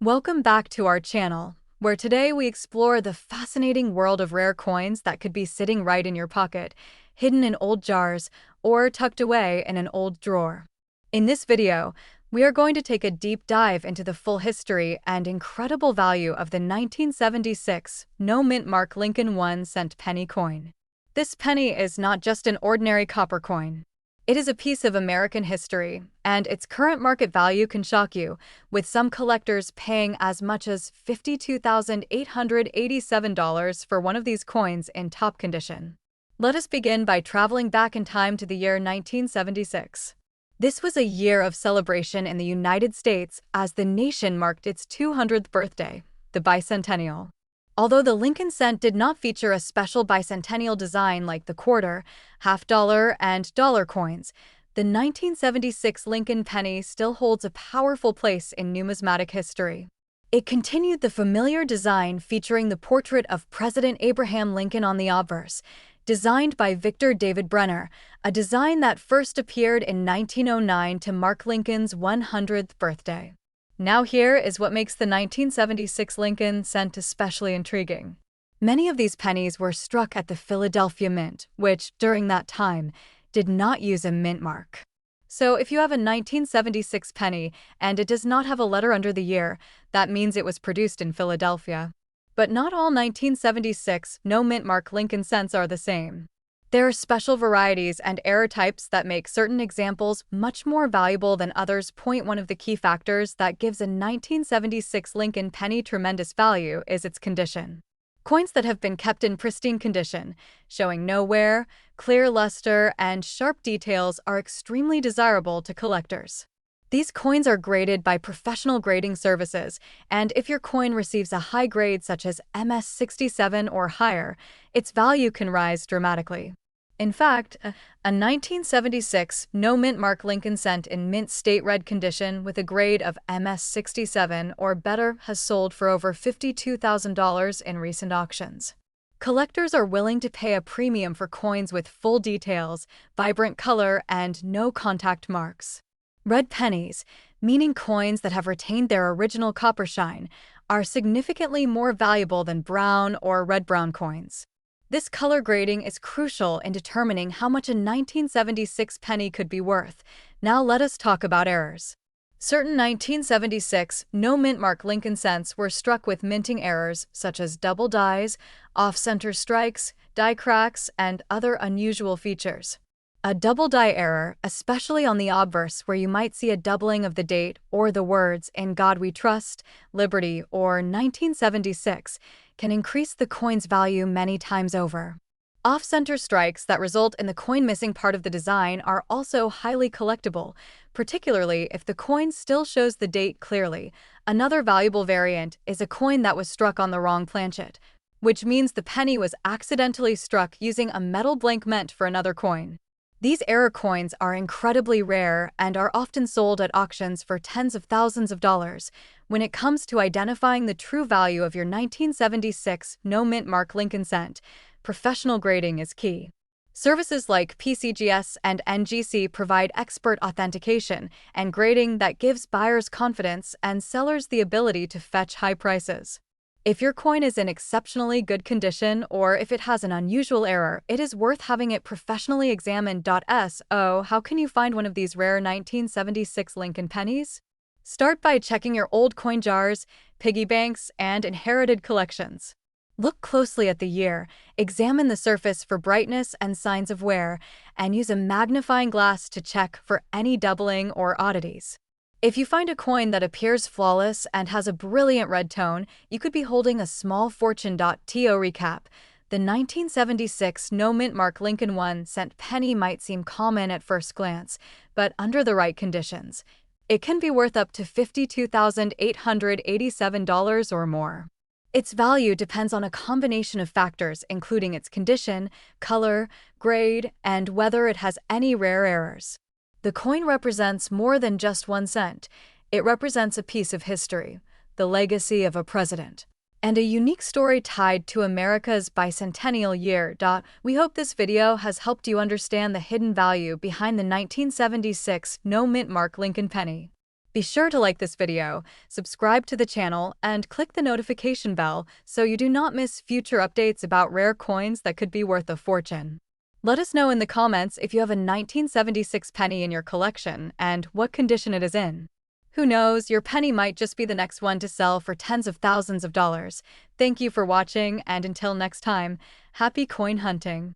Welcome back to our channel, where today we explore the fascinating world of rare coins that could be sitting right in your pocket, hidden in old jars, or tucked away in an old drawer. In this video, we are going to take a deep dive into the full history and incredible value of the 1976 no-mint mark Lincoln 1-cent penny coin. This penny is not just an ordinary copper coin. It is a piece of American history, and its current market value can shock you, with some collectors paying as much as $52,887 for one of these coins in top condition. Let us begin by traveling back in time to the year 1976. This was a year of celebration in the United States as the nation marked its 200th birthday, the bicentennial. Although the Lincoln cent did not feature a special bicentennial design like the quarter, half-dollar, and dollar coins, the 1976 Lincoln penny still holds a powerful place in numismatic history. It continued the familiar design featuring the portrait of President Abraham Lincoln on the obverse, designed by Victor David Brenner, a design that first appeared in 1909 to mark Lincoln's 100th birthday. Now here is what makes the 1976 Lincoln cent especially intriguing. Many of these pennies were struck at the Philadelphia Mint, which, during that time, did not use a mint mark. So if you have a 1976 penny and it does not have a letter under the year, that means it was produced in Philadelphia. But not all 1976 no-mint mark Lincoln cents are the same. There are special varieties and error types that make certain examples much more valuable than others. One of the key factors that gives a 1976 Lincoln penny tremendous value is its condition. Coins that have been kept in pristine condition, showing no wear, clear luster, and sharp details are extremely desirable to collectors. These coins are graded by professional grading services, and if your coin receives a high grade such as MS67 or higher, its value can rise dramatically. In fact, a 1976 no-mint mark Lincoln cent in mint state red condition with a grade of MS67 or better has sold for over $52,000 in recent auctions. Collectors are willing to pay a premium for coins with full details, vibrant color, and no contact marks. Red pennies, meaning coins that have retained their original copper shine, are significantly more valuable than brown or red-brown coins. This color grading is crucial in determining how much a 1976 penny could be worth. Now let us talk about errors. Certain 1976 no-mint mark Lincoln cents were struck with minting errors such as double dies, off-center strikes, die cracks, and other unusual features. A double die error, especially on the obverse where you might see a doubling of the date or the words "In God We Trust," "Liberty," or 1976, can increase the coin's value many times over. Off-center strikes that result in the coin missing part of the design are also highly collectible, particularly if the coin still shows the date clearly. Another valuable variant is a coin that was struck on the wrong planchet, which means the penny was accidentally struck using a metal blank meant for another coin. These error coins are incredibly rare and are often sold at auctions for tens of thousands of dollars. When it comes to identifying the true value of your 1976 no-mint mark Lincoln cent, professional grading is key. Services like PCGS and NGC provide expert authentication and grading that gives buyers confidence and sellers the ability to fetch high prices. If your coin is in exceptionally good condition or if it has an unusual error, it is worth having it professionally examined. So, how can you find one of these rare 1976 Lincoln pennies? Start by checking your old coin jars, piggy banks, and inherited collections. Look closely at the year, examine the surface for brightness and signs of wear, and use a magnifying glass to check for any doubling or oddities. If you find a coin that appears flawless and has a brilliant red tone, you could be holding a small fortune. To recap, the 1976 no-mint mark Lincoln 1-cent penny might seem common at first glance, but under the right conditions, it can be worth up to $52,887 or more. Its value depends on a combination of factors including its condition, color, grade, and whether it has any rare errors. The coin represents more than just 1 cent. It represents a piece of history, the legacy of a president, and a unique story tied to America's bicentennial year. We hope this video has helped you understand the hidden value behind the 1976 no-mint mark Lincoln penny. Be sure to like this video, subscribe to the channel, and click the notification bell so you do not miss future updates about rare coins that could be worth a fortune. Let us know in the comments if you have a 1976 penny in your collection and what condition it is in. Who knows, your penny might just be the next one to sell for tens of thousands of dollars. Thank you for watching, and until next time, happy coin hunting.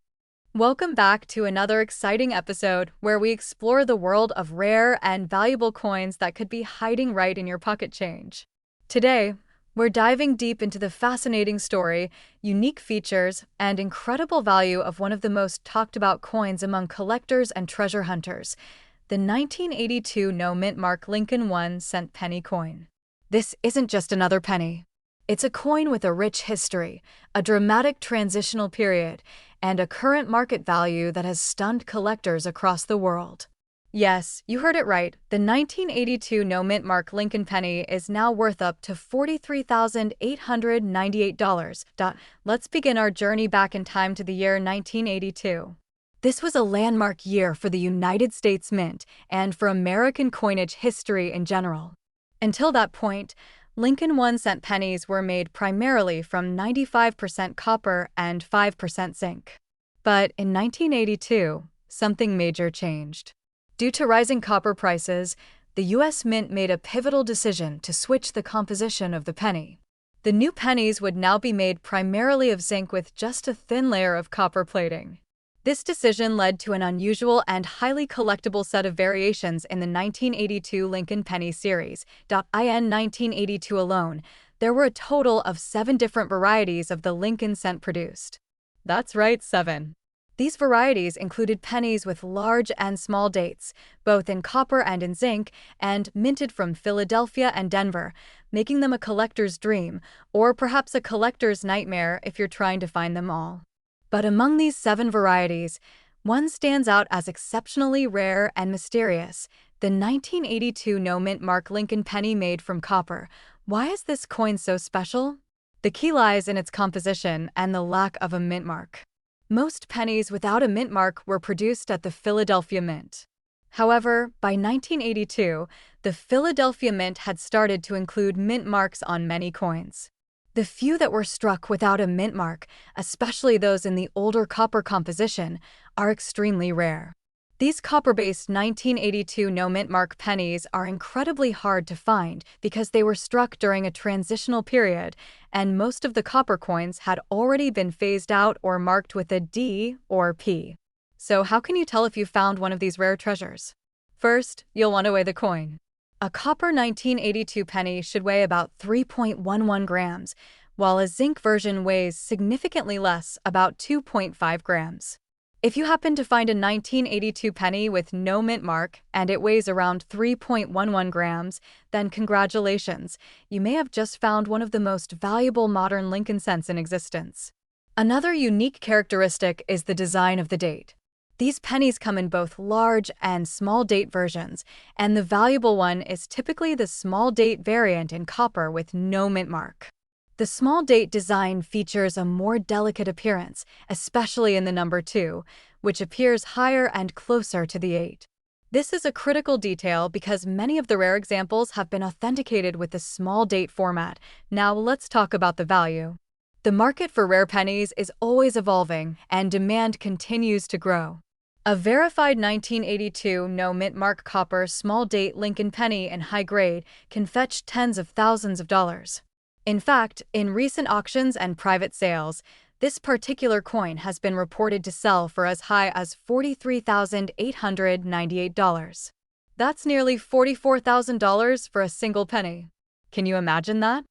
Welcome back to another exciting episode where we explore the world of rare and valuable coins that could be hiding right in your pocket change. Today, we're diving deep into the fascinating story, unique features, and incredible value of one of the most talked about coins among collectors and treasure hunters, the 1982 no-mint mark Lincoln 1-cent penny coin. This isn't just another penny. It's a coin with a rich history, a dramatic transitional period, and a current market value that has stunned collectors across the world. Yes, you heard it right. The 1982 no-mint mark Lincoln penny is now worth up to $43,898. Let's begin our journey back in time to the year 1982. This was a landmark year for the United States Mint and for American coinage history in general. Until that point, Lincoln 1-cent pennies were made primarily from 95% copper and 5% zinc. But in 1982, something major changed. Due to rising copper prices, the U.S. Mint made a pivotal decision to switch the composition of the penny. The new pennies would now be made primarily of zinc with just a thin layer of copper plating. This decision led to an unusual and highly collectible set of variations in the 1982 Lincoln penny series. In 1982 alone, there were a total of 7 different varieties of the Lincoln cent produced. That's right, 7. These varieties included pennies with large and small dates, both in copper and in zinc, and minted from Philadelphia and Denver, making them a collector's dream, or perhaps a collector's nightmare if you're trying to find them all. But among these 7 varieties, one stands out as exceptionally rare and mysterious: the 1982 no-mint mark Lincoln penny made from copper. Why is this coin so special? The key lies in its composition and the lack of a mint mark. Most pennies without a mint mark were produced at the Philadelphia Mint. However, by 1982, the Philadelphia Mint had started to include mint marks on many coins. The few that were struck without a mint mark, especially those in the older copper composition, are extremely rare. These copper-based 1982 no-mint mark pennies are incredibly hard to find because they were struck during a transitional period, and most of the copper coins had already been phased out or marked with a D or P. So how can you tell if you found one of these rare treasures? First, you'll want to weigh the coin. A copper 1982 penny should weigh about 3.11 grams, while a zinc version weighs significantly less, about 2.5 grams. If you happen to find a 1982 penny with no mint mark and it weighs around 3.11 grams, then congratulations, you may have just found one of the most valuable modern Lincoln cents in existence. Another unique characteristic is the design of the date. These pennies come in both large and small date versions, and the valuable one is typically the small date variant in copper with no mint mark. The small date design features a more delicate appearance, especially in the number 2, which appears higher and closer to the 8. This is a critical detail because many of the rare examples have been authenticated with the small date format. Now let's talk about the value. The market for rare pennies is always evolving, and demand continues to grow. A verified 1982 no-mint mark copper small date Lincoln penny in high grade can fetch tens of thousands of dollars. In fact, in recent auctions and private sales, this particular coin has been reported to sell for as high as $43,898. That's nearly $44,000 for a single penny. Can you imagine that?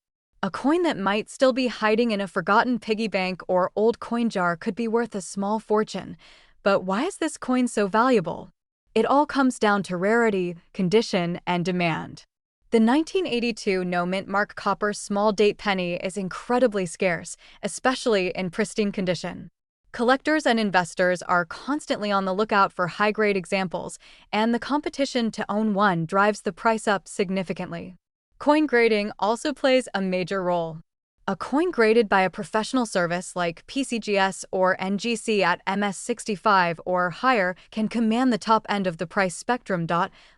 A coin that might still be hiding in a forgotten piggy bank or old coin jar could be worth a small fortune. But why is this coin so valuable? It all comes down to rarity, condition, and demand. The 1982 no-mint mark copper small date penny is incredibly scarce, especially in pristine condition. Collectors and investors are constantly on the lookout for high-grade examples, and the competition to own one drives the price up significantly. Coin grading also plays a major role. A coin graded by a professional service like PCGS or NGC at MS65 or higher can command the top end of the price spectrum.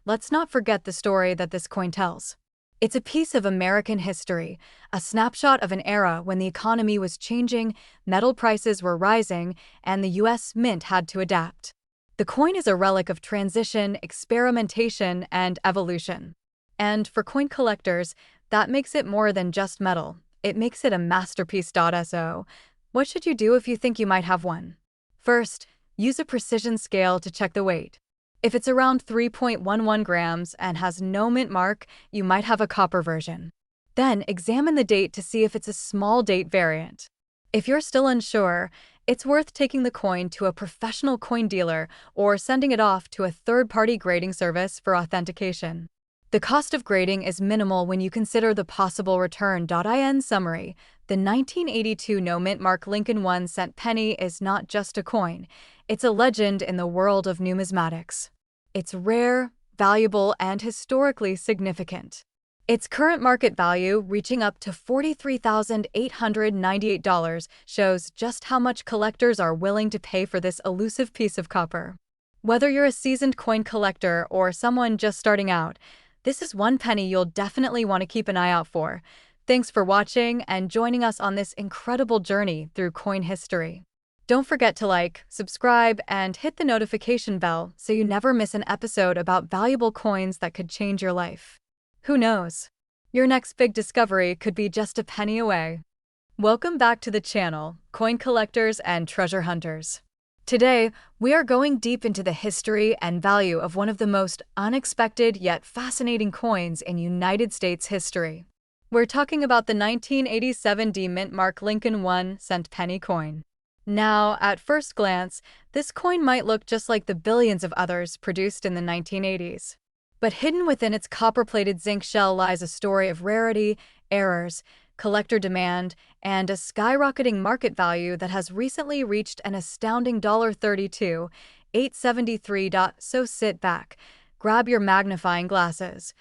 Let's not forget the story that this coin tells. It's a piece of American history, a snapshot of an era when the economy was changing, metal prices were rising, and the U.S. Mint had to adapt. The coin is a relic of transition, experimentation, and evolution. And for coin collectors, that makes it more than just metal. It makes it a masterpiece. So, what should you do if you think you might have one? First, use a precision scale to check the weight. If it's around 3.11 grams and has no mint mark, you might have a copper version. Then examine the date to see if it's a small date variant. If you're still unsure, it's worth taking the coin to a professional coin dealer or sending it off to a third-party grading service for authentication. The cost of grading is minimal when you consider the possible return. In summary, the 1982 no mint mark Lincoln 1-cent penny is not just a coin, it's a legend in the world of numismatics. It's rare, valuable, and historically significant. Its current market value, reaching up to $43,898, shows just how much collectors are willing to pay for this elusive piece of copper. Whether you're a seasoned coin collector or someone just starting out, this is one penny you'll definitely want to keep an eye out for. Thanks for watching and joining us on this incredible journey through coin history. Don't forget to like, subscribe, and hit the notification bell so you never miss an episode about valuable coins that could change your life. Who knows? Your next big discovery could be just a penny away. Welcome back to the channel, coin collectors and treasure hunters. Today, we are going deep into the history and value of one of the most unexpected yet fascinating coins in United States history. We're talking about the 1987 D-Mint mark Lincoln 1-cent penny coin. Now, at first glance, this coin might look just like the billions of others produced in the 1980s. But hidden within its copper-plated zinc shell lies a story of rarity, errors, collector demand, and a skyrocketing market value that has recently reached an astounding $32,873. So sit back, grab your magnifying glasses,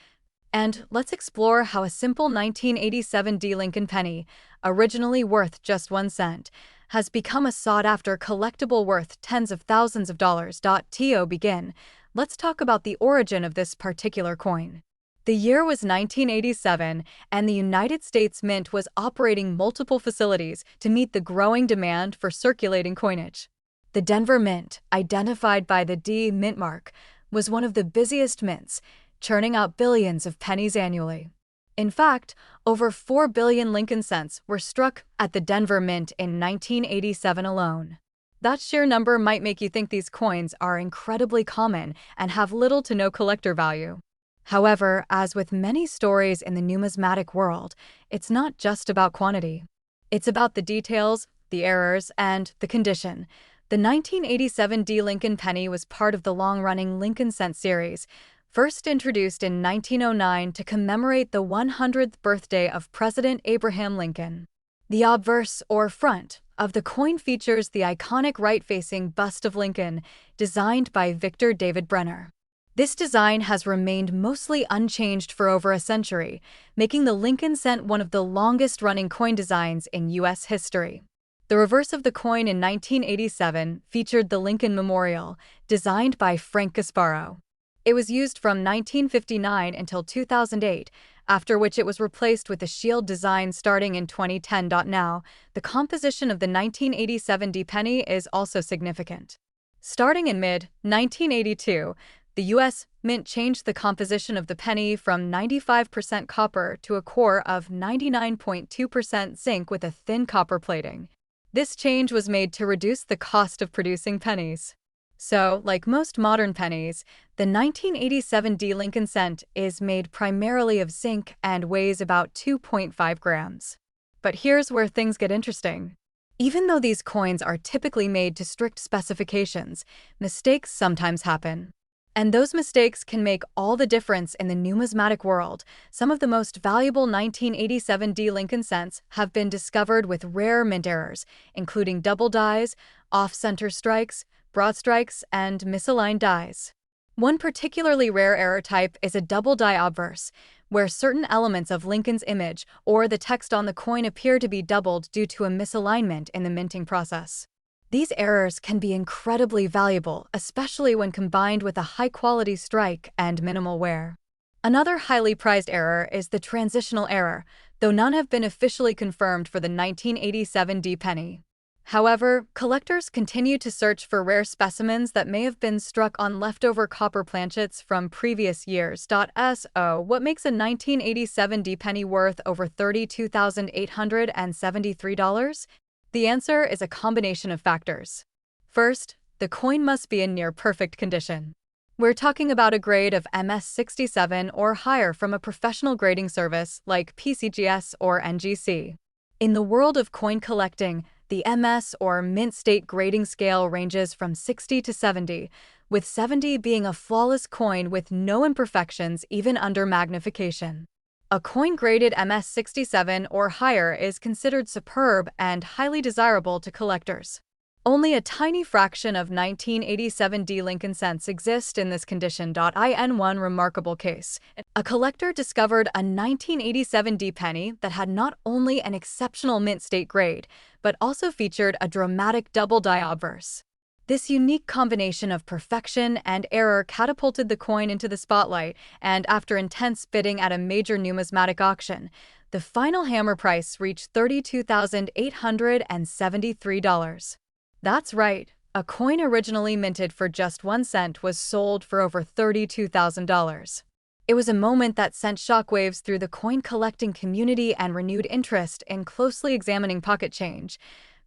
and let's explore how a simple 1987 D Lincoln penny, originally worth just 1 cent, has become a sought-after collectible worth tens of thousands of dollars. To begin, let's talk about the origin of this particular coin. The year was 1987, and the United States Mint was operating multiple facilities to meet the growing demand for circulating coinage. The Denver Mint, identified by the D Mint mark, was one of the busiest mints, churning out billions of pennies annually. In fact, over 4 billion Lincoln cents were struck at the Denver Mint in 1987 alone. That sheer number might make you think these coins are incredibly common and have little to no collector value. However, as with many stories in the numismatic world, it's not just about quantity. It's about the details, the errors, and the condition. The 1987 D Lincoln penny was part of the long-running Lincoln cent series, first introduced in 1909 to commemorate the 100th birthday of President Abraham Lincoln. The obverse, or front, of the coin features the iconic right-facing bust of Lincoln, designed by Victor David Brenner. This design has remained mostly unchanged for over a century, making the Lincoln cent one of the longest-running coin designs in U.S. history. The reverse of the coin in 1987 featured the Lincoln Memorial, designed by Frank Gasparo. It was used from 1959 until 2008, after which it was replaced with a shield design starting in 2010. Now, the composition of the 1987 D penny is also significant. Starting in mid-1982, the U.S. Mint changed the composition of the penny from 95% copper to a core of 99.2% zinc with a thin copper plating. This change was made to reduce the cost of producing pennies. So, like most modern pennies, the 1987 D Lincoln cent is made primarily of zinc and weighs about 2.5 grams. But here's where things get interesting. Even though these coins are typically made to strict specifications, mistakes sometimes happen. And those mistakes can make all the difference in the numismatic world. Some of the most valuable 1987 D Lincoln cents have been discovered with rare mint errors, including double dies, off-center strikes, broad strikes, and misaligned dies. One particularly rare error type is a double die obverse, where certain elements of Lincoln's image or the text on the coin appear to be doubled due to a misalignment in the minting process. These errors can be incredibly valuable, especially when combined with a high-quality strike and minimal wear. Another highly prized error is the transitional error, though none have been officially confirmed for the 1987 D penny. However, collectors continue to search for rare specimens that may have been struck on leftover copper planchets from previous years. So, what makes a 1987 D penny worth over $32,873? The answer is a combination of factors. First, the coin must be in near-perfect condition. We're talking about a grade of MS67 or higher from a professional grading service like PCGS or NGC. In the world of coin collecting, the MS or mint state grading scale ranges from 60 to 70, with 70 being a flawless coin with no imperfections even under magnification. A coin graded MS67 or higher is considered superb and highly desirable to collectors. Only a tiny fraction of 1987 D Lincoln cents exist in this condition. In one remarkable case, a collector discovered a 1987 D penny that had not only an exceptional mint state grade, but also featured a dramatic double die obverse. This unique combination of perfection and error catapulted the coin into the spotlight, and after intense bidding at a major numismatic auction, the final hammer price reached $32,873. That's right, a coin originally minted for just 1 cent was sold for over $32,000. It was a moment that sent shockwaves through the coin collecting community and renewed interest in closely examining pocket change.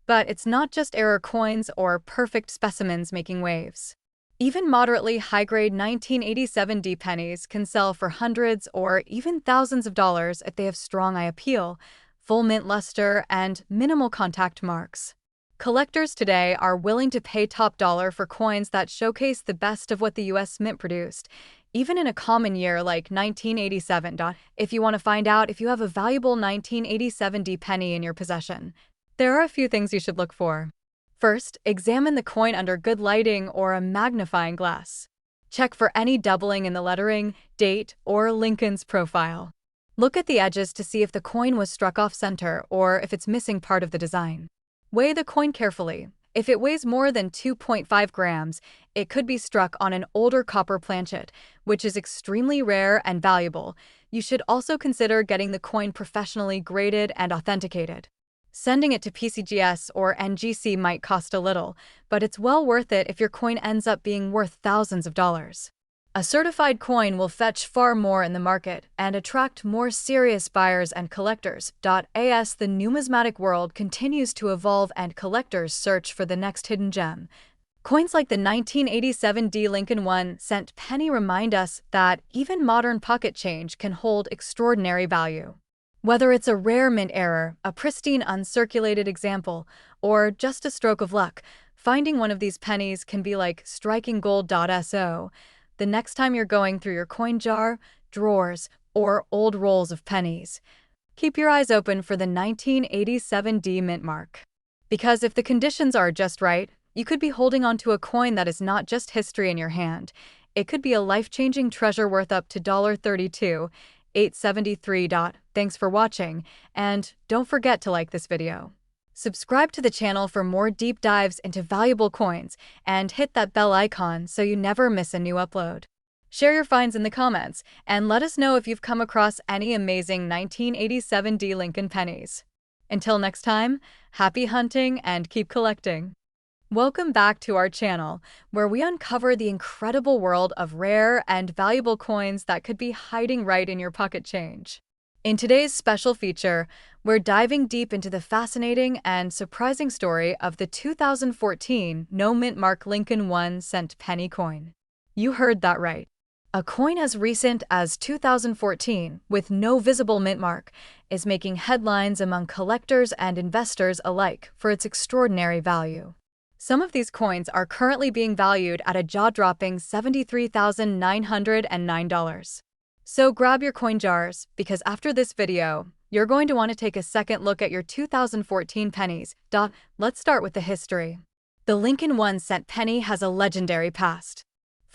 But it's not just error coins or perfect specimens making waves. Even moderately high-grade 1987 D pennies can sell for hundreds or even thousands of dollars if they have strong eye appeal, full mint luster, and minimal contact marks. Collectors today are willing to pay top dollar for coins that showcase the best of what the U.S. Mint produced, even in a common year like 1987. If you want to find out if you have a valuable 1987 D penny in your possession, there are a few things you should look for. First, examine the coin under good lighting or a magnifying glass. Check for any doubling in the lettering, date, or Lincoln's profile. Look at the edges to see if the coin was struck off-center or if it's missing part of the design. Weigh the coin carefully. If it weighs more than 2.5 grams, it could be struck on an older copper planchet, which is extremely rare and valuable. You should also consider getting the coin professionally graded and authenticated. Sending it to PCGS or NGC might cost a little, but it's well worth it if your coin ends up being worth thousands of dollars. A certified coin will fetch far more in the market and attract more serious buyers and collectors. As the numismatic world continues to evolve and collectors search for the next hidden gem, coins like the 1987 D Lincoln 1 cent penny remind us that even modern pocket change can hold extraordinary value. Whether it's a rare mint error, a pristine uncirculated example, or just a stroke of luck, finding one of these pennies can be like striking gold. So, the next time you're going through your coin jar, drawers, or old rolls of pennies, keep your eyes open for the 1987 D mint mark. Because if the conditions are just right, you could be holding onto a coin that is not just history in your hand. It could be a life-changing treasure worth up to $32,873. Thanks for watching, and don't forget to like this video. Subscribe to the channel for more deep dives into valuable coins, and hit that bell icon so you never miss a new upload. Share your finds in the comments, and let us know if you've come across any amazing 1987 D Lincoln pennies. Until next time, happy hunting and keep collecting. Welcome back to our channel, where we uncover the incredible world of rare and valuable coins that could be hiding right in your pocket change. In today's special feature, we're diving deep into the fascinating and surprising story of the 2014 no-mint mark Lincoln 1 cent penny coin. You heard that right. A coin as recent as 2014, with no visible mint mark, is making headlines among collectors and investors alike for its extraordinary value. Some of these coins are currently being valued at a jaw-dropping $73,909. So grab your coin jars, because after this video, you're going to want to take a second look at your 2014 pennies. Let's start with the history. The Lincoln 1 cent penny has a legendary past.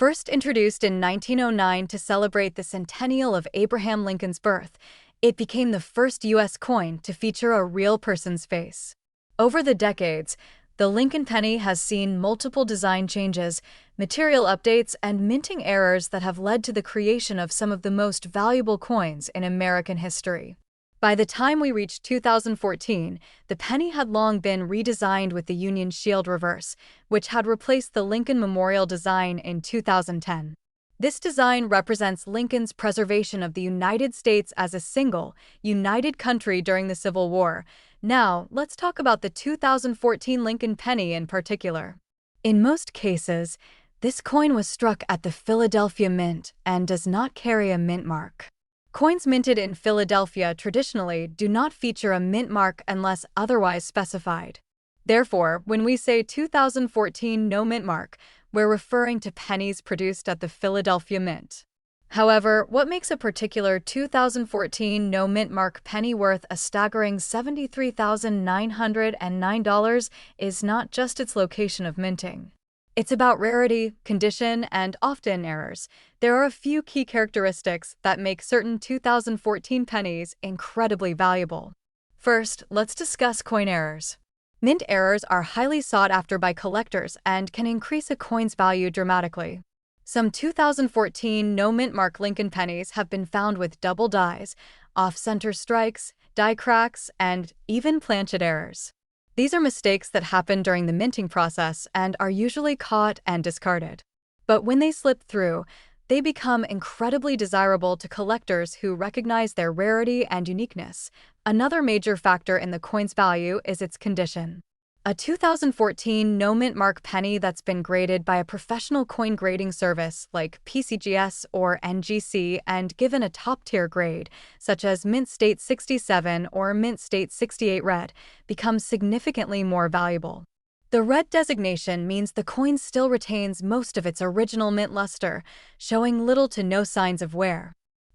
First introduced in 1909 to celebrate the centennial of Abraham Lincoln's birth, it became the first U.S. coin to feature a real person's face. Over the decades, the Lincoln penny has seen multiple design changes, material updates, and minting errors that have led to the creation of some of the most valuable coins in American history. By the time we reached 2014, the penny had long been redesigned with the Union Shield reverse, which had replaced the Lincoln Memorial design in 2010. This design represents Lincoln's preservation of the United States as a single, united country during the Civil War. Now, let's talk about the 2014 Lincoln penny in particular. In most cases, this coin was struck at the Philadelphia Mint and does not carry a mint mark. Coins minted in Philadelphia traditionally do not feature a mint mark unless otherwise specified. Therefore, when we say 2014 no mint mark, we're referring to pennies produced at the Philadelphia Mint. However, what makes a particular 2014 no mint mark penny worth a staggering $73,909 is not just its location of minting. It's about rarity, condition, and often errors. There are a few key characteristics that make certain 2014 pennies incredibly valuable. First, let's discuss coin errors. Mint errors are highly sought after by collectors and can increase a coin's value dramatically. Some 2014 no mint mark Lincoln pennies have been found with double dies, off-center strikes, die cracks, and even planchet errors. These are mistakes that happen during the minting process and are usually caught and discarded. But when they slip through, they become incredibly desirable to collectors who recognize their rarity and uniqueness. Another major factor in the coin's value is its condition. A 2014 no mint mark penny that's been graded by a professional coin grading service like PCGS or NGC and given a top-tier grade, such as Mint State 67 or Mint State 68 Red, becomes significantly more valuable. The red designation means the coin still retains most of its original mint luster, showing little to no signs of wear.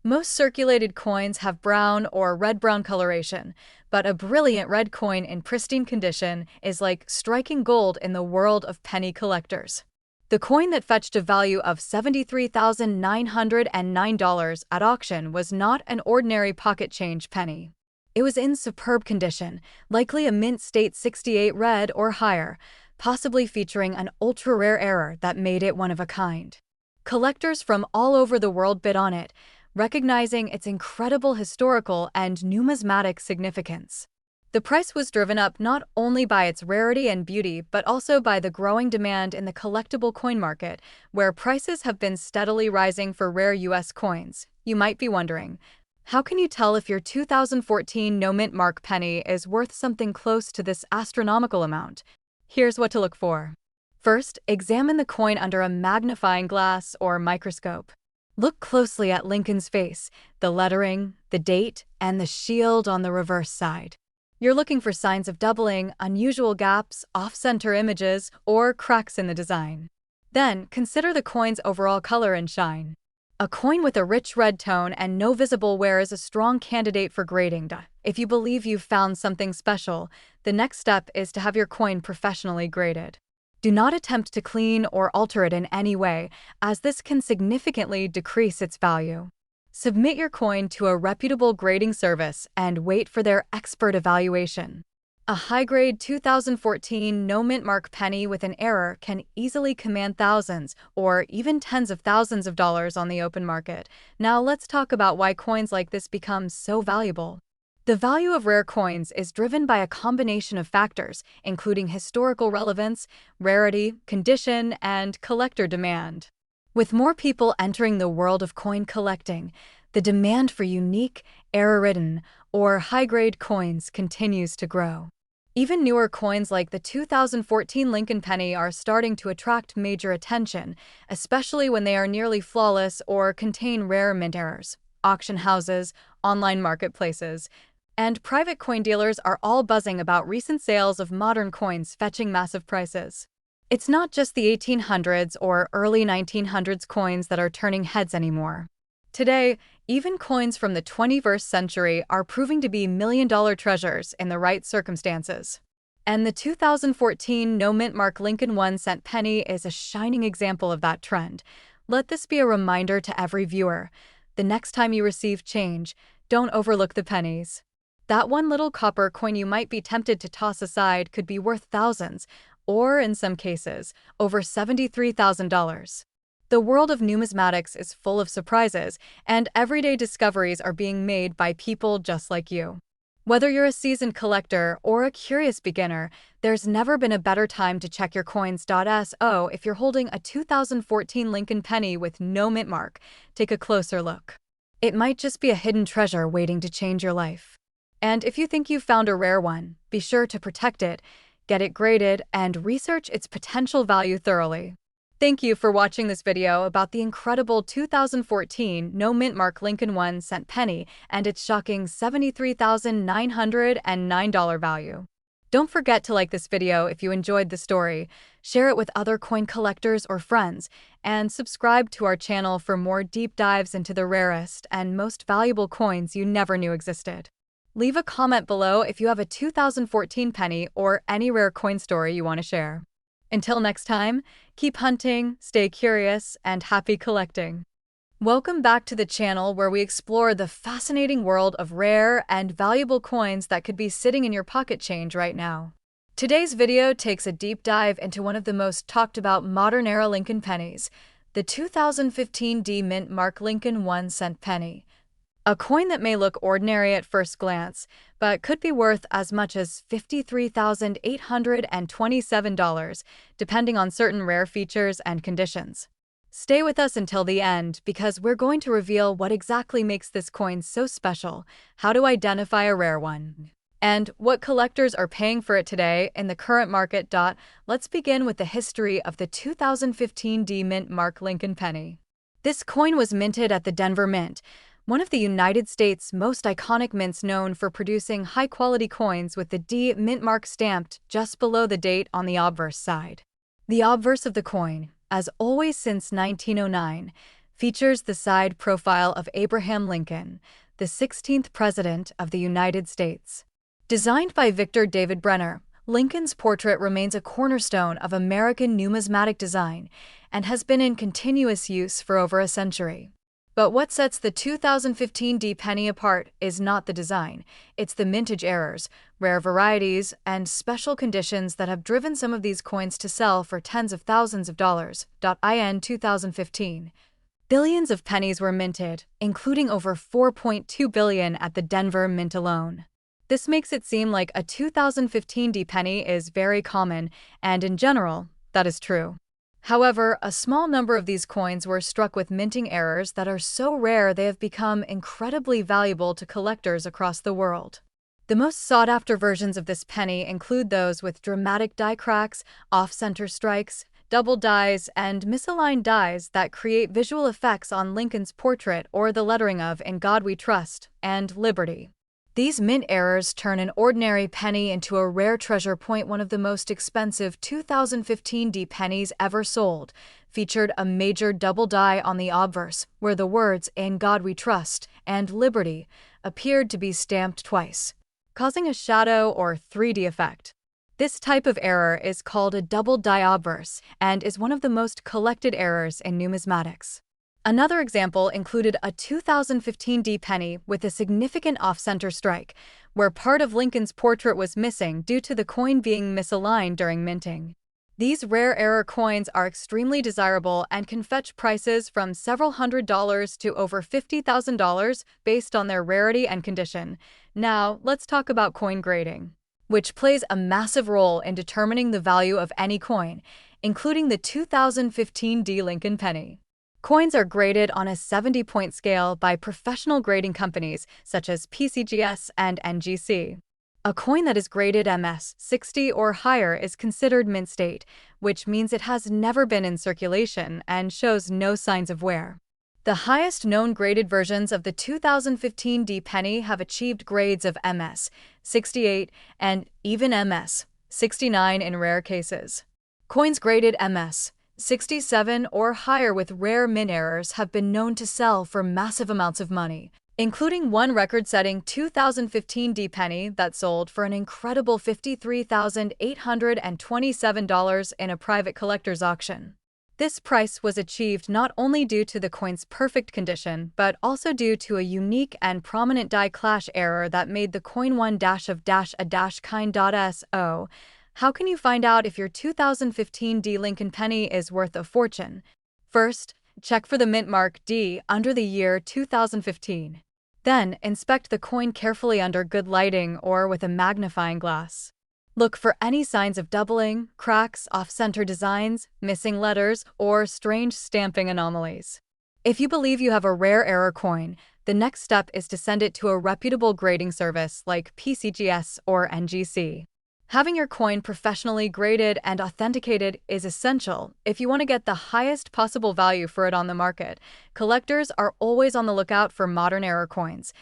Most circulated coins have brown or red-brown coloration, but a brilliant red coin in pristine condition is like striking gold in the world of penny collectors. The coin that fetched a value of $73,909 at auction was not an ordinary pocket change penny. It was in superb condition, likely a Mint State 68 Red or higher, possibly featuring an ultra-rare error that made it one of a kind. Collectors from all over the world bid on it, recognizing its incredible historical and numismatic significance. The price was driven up not only by its rarity and beauty, but also by the growing demand in the collectible coin market, where prices have been steadily rising for rare U.S. coins. You might be wondering, how can you tell if your 2014 no mint mark penny is worth something close to this astronomical amount? Here's what to look for. First, examine the coin under a magnifying glass or microscope. Look closely at Lincoln's face, the lettering, the date, and the shield on the reverse side. You're looking for signs of doubling, unusual gaps, off-center images, or cracks in the design. Then, consider the coin's overall color and shine. A coin with a rich red tone and no visible wear is a strong candidate for grading. If you believe you've found something special, the next step is to have your coin professionally graded. Do not attempt to clean or alter it in any way, as this can significantly decrease its value. Submit your coin to a reputable grading service and wait for their expert evaluation. A high-grade 2014 no mint mark penny with an error can easily command thousands or even tens of thousands of dollars on the open market. Now let's talk about why coins like this become so valuable. The value of rare coins is driven by a combination of factors, including historical relevance, rarity, condition, and collector demand. With more people entering the world of coin collecting, the demand for unique, error-ridden, or high-grade coins continues to grow. Even newer coins like the 2014 Lincoln penny are starting to attract major attention, especially when they are nearly flawless or contain rare mint errors. Auction houses, online marketplaces, and private coin dealers are all buzzing about recent sales of modern coins fetching massive prices. It's not just the 1800s or early 1900s coins that are turning heads anymore. Today, even coins from the 21st century are proving to be million-dollar treasures in the right circumstances. And the 2014 no mint mark Lincoln 1-cent penny is a shining example of that trend. Let this be a reminder to every viewer. The next time you receive change, don't overlook the pennies. That one little copper coin you might be tempted to toss aside could be worth thousands, or in some cases, over $73,000. The world of numismatics is full of surprises, and everyday discoveries are being made by people just like you. Whether you're a seasoned collector or a curious beginner, there's never been a better time to check your coins.so. If you're holding a 2014 Lincoln penny with no mint mark, take a closer look. It might just be a hidden treasure waiting to change your life. And if you think you've found a rare one, be sure to protect it, get it graded, and research its potential value thoroughly. Thank you for watching this video about the incredible 2014 no mint mark Lincoln 1-cent penny and its shocking $73,909 value. Don't forget to like this video if you enjoyed the story, share it with other coin collectors or friends, and subscribe to our channel for more deep dives into the rarest and most valuable coins you never knew existed. Leave a comment below if you have a 2014 penny or any rare coin story you want to share. Until next time, keep hunting, stay curious, and happy collecting. Welcome back to the channel where we explore the fascinating world of rare and valuable coins that could be sitting in your pocket change right now. Today's video takes a deep dive into one of the most talked about modern-era Lincoln pennies, the 2015 D Mint Mark Lincoln 1-cent penny. A coin that may look ordinary at first glance, but could be worth as much as $53,827, depending on certain rare features and conditions. Stay with us until the end, because we're going to reveal what exactly makes this coin so special, how to identify a rare one, and what collectors are paying for it today in the current market. Let's begin with the history of the 2015 D Mint Mark Lincoln penny. This coin was minted at the Denver Mint, one of the United States' most iconic mints, known for producing high-quality coins with the D mint mark stamped just below the date on the obverse side. The obverse of the coin, as always since 1909, features the side profile of Abraham Lincoln, the 16th President of the United States. Designed by Victor David Brenner, Lincoln's portrait remains a cornerstone of American numismatic design and has been in continuous use for over a century. But what sets the 2015 D penny apart is not the design, it's the mintage errors, rare varieties, and special conditions that have driven some of these coins to sell for tens of thousands of dollars. In 2015, billions of pennies were minted, including over 4.2 billion at the Denver Mint alone. This makes it seem like a 2015 D penny is very common, and in general, that is true. However, a small number of these coins were struck with minting errors that are so rare they have become incredibly valuable to collectors across the world. The most sought-after versions of this penny include those with dramatic die cracks, off-center strikes, double dies, and misaligned dies that create visual effects on Lincoln's portrait or the lettering of "In God We Trust" and "Liberty." These mint errors turn an ordinary penny into a rare treasure. One of the most expensive 2015 D pennies ever sold featured a major double die on the obverse, where the words "In God We Trust" and "Liberty" appeared to be stamped twice, causing a shadow or 3D effect. This type of error is called a double die obverse and is one of the most collected errors in numismatics. Another example included a 2015 D penny with a significant off-center strike, where part of Lincoln's portrait was missing due to the coin being misaligned during minting. These rare error coins are extremely desirable and can fetch prices from several $100s to over $50,000 based on their rarity and condition. Now, let's talk about coin grading, which plays a massive role in determining the value of any coin, including the 2015 D Lincoln penny. Coins are graded on a 70-point scale by professional grading companies such as PCGS and NGC. A coin that is graded MS 60 or higher is considered mint state, which means it has never been in circulation and shows no signs of wear. The highest known graded versions of the 2015 D penny have achieved grades of MS 68 and even MS 69 in rare cases. Coins graded MS 67 or higher with rare mint errors have been known to sell for massive amounts of money, including one record-setting 2015 D penny that sold for an incredible $53,827 in a private collector's auction. This price was achieved not only due to the coin's perfect condition, but also due to a unique and prominent die clash error that made the coin 1-of-a-kind.so. How can you find out if your 2015 D Lincoln penny is worth a fortune? First, check for the mint mark D under the year 2015. Then, inspect the coin carefully under good lighting or with a magnifying glass. Look for any signs of doubling, cracks, off-center designs, missing letters, or strange stamping anomalies. If you believe you have a rare error coin, the next step is to send it to a reputable grading service like PCGS or NGC. Having your coin professionally graded and authenticated is essential if you want to get the highest possible value for it on the market. Collectors are always on the lookout for modern error coins,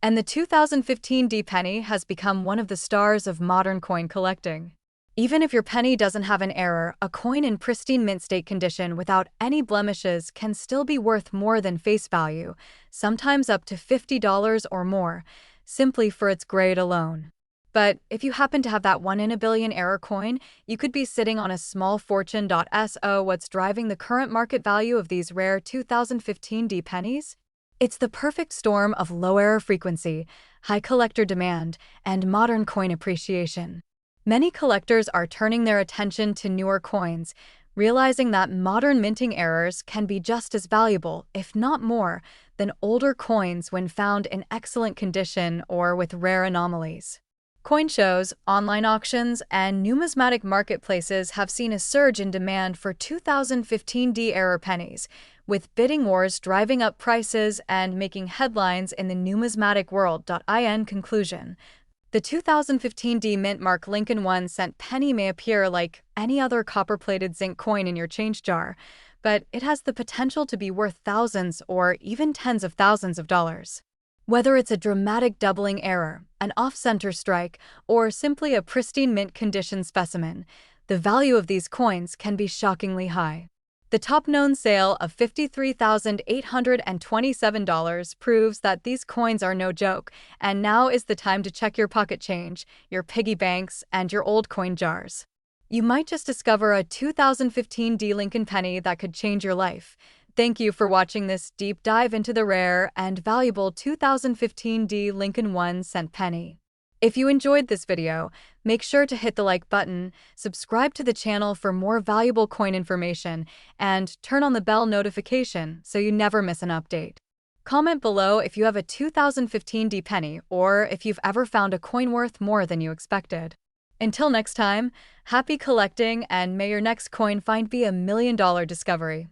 and the 2015 D penny has become one of the stars of modern coin collecting. Even if your penny doesn't have an error, a coin in pristine mint state condition without any blemishes can still be worth more than face value, sometimes up to $50 or more, simply for its grade alone. But if you happen to have that 1 in a billion error coin, you could be sitting on a small fortune. So what's driving the current market value of these rare 2015 D pennies? It's the perfect storm of low error frequency, high collector demand, and modern coin appreciation. Many collectors are turning their attention to newer coins, realizing that modern minting errors can be just as valuable, if not more, than older coins when found in excellent condition or with rare anomalies. Coin shows, online auctions, and numismatic marketplaces have seen a surge in demand for 2015 D error pennies, with bidding wars driving up prices and making headlines in the numismatic world. In conclusion, the 2015 D mint mark Lincoln 1-cent penny may appear like any other copper-plated zinc coin in your change jar, but it has the potential to be worth thousands or even tens of thousands of dollars. Whether it's a dramatic doubling error, an off-center strike, or simply a pristine mint condition specimen, the value of these coins can be shockingly high. The top-known sale of $53,827 proves that these coins are no joke, and now is the time to check your pocket change, your piggy banks, and your old coin jars. You might just discover a 2015 D Lincoln penny that could change your life. Thank you for watching this deep dive into the rare and valuable 2015 D Lincoln 1-cent penny. If you enjoyed this video, make sure to hit the like button, subscribe to the channel for more valuable coin information, and turn on the bell notification so you never miss an update. Comment below if you have a 2015 D penny or if you've ever found a coin worth more than you expected. Until next time, happy collecting, and may your next coin find be $1 million discovery.